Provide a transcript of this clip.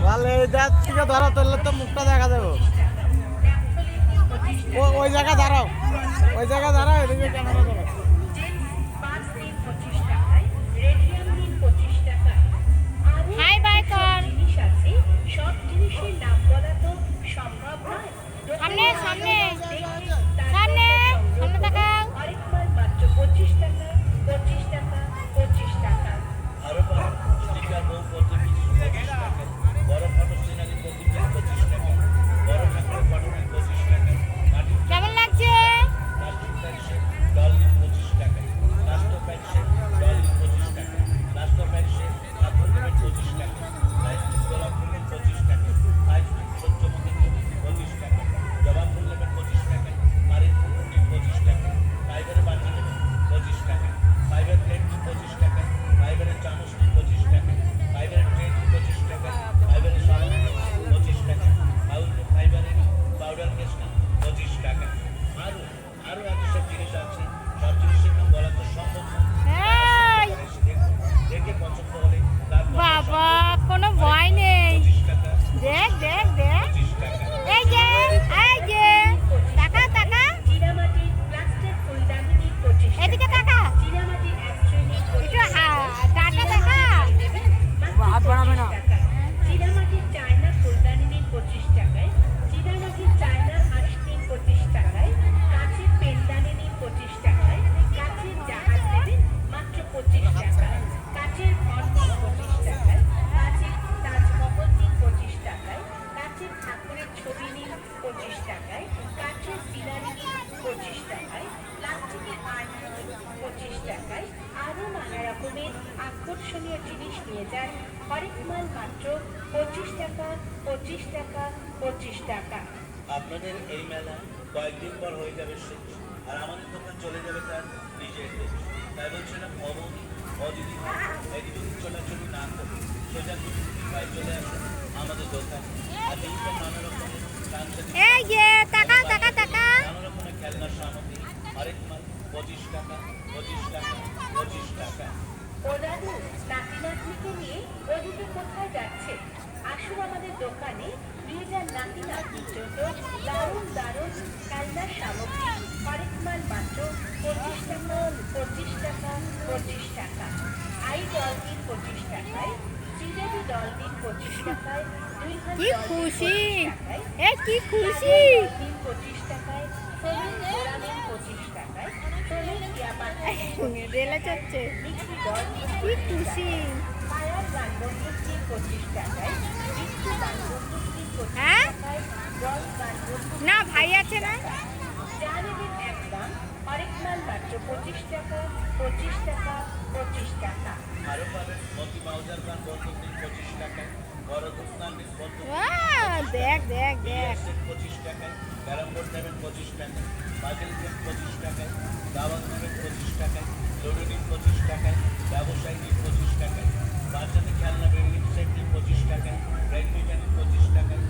ভালো এই দাঁত থেকে ধরো তুললে তো মুখটা দেখা যাবো। ওই জায়গা দাঁড়াও, ওই জায়গা দাঁড়াও, এদিকে ক্যামেরা ধরো। হাই বাই কর। সামনে সামনে সামনে সামনে তাকাও। কেমন লাগছে? বাবা কোনো ভয় নেই। দেখ দেখ দেখ, এই যে এই যে টাকা টাকা, এদিকে টাকা, একটু টাকা টাকা, হাত বাড়াবে না। আকর্ষণীয় জিনিস নিয়ে যান। হরেক মাল মাত্র 25 টাকা, 25 টাকা, 25 টাকা। আপনাদের এই মেলা কয়েকদিন পর হয়ে যাবে শেষ, আর আমাদের দোকান চলে যাবে তার নিজের দেশ। তাই বলছিলাম অবধি অদিদি এদিকে চলাচলি না করে সোজা ভাই চলে আসুন আমাদের দোকানে। আর এইসব নানা রকমের এই যে টাকা টাকা টাকা, নানা রকমের খেলনার সামগ্রী, হরেক মাল 25 টাকা, 25 টাকা, 25 টাকা। ও দাদু, নাতি নাতনিকে নিয়ে ওদিকে কোথায় যাচ্ছে? আসুন আমাদের দোকানে, নিয়ে যান নাতি নাতনির জন্য দারুণ দারুণ খেলনার সামগ্রী। হরেক মাল মাত্র 25 টাকা, 25 টাকা, 25 টাকা। আই ডলফিন 25 টাকায়, শ্রীদেবী ডলফিন 25 টাকায়, কি খুশি, এ কি খুশি। 25 টাকায়, সোলেন ওরামেন 25 টাকায়, সোলেন ইয়ামাটা রেলে চড়ছে, মিষ্টি ডলফিন কি খুশি। ফায়ার গান বন্দুকটির 25 টাকায়, বিচ্ছু গান বন্দুকটির 25 হ্যাঁ? টাকায়, রস গান বন্দুক না ভাই আছে না? যা নেবেন একদম। হরেক মাল মাত্র 25 টাকা, 25 টাকা, 25 টাকা। আরো পাবেন মতি মাউজার গান বন্দুকটির 25 টাকায়, বড় দোকানের বন্দুক দেখ দেখ দেখ, 25 টাকায়, ক্যারাম বোর্ড নেবেন 25 টাকায়, পাজেল গেম 25 টাকায়, দাওয়াত নেবেন 25 টাকায়, লুডো নিন 25 টাকায়, ব্যবসায়ী নিন 25 টাকায়, বাচ্চাদের খেলনা বেবি সেট নিন 25 টাকায়, ব্যাডমিন্টন নিন 25 টাকায়।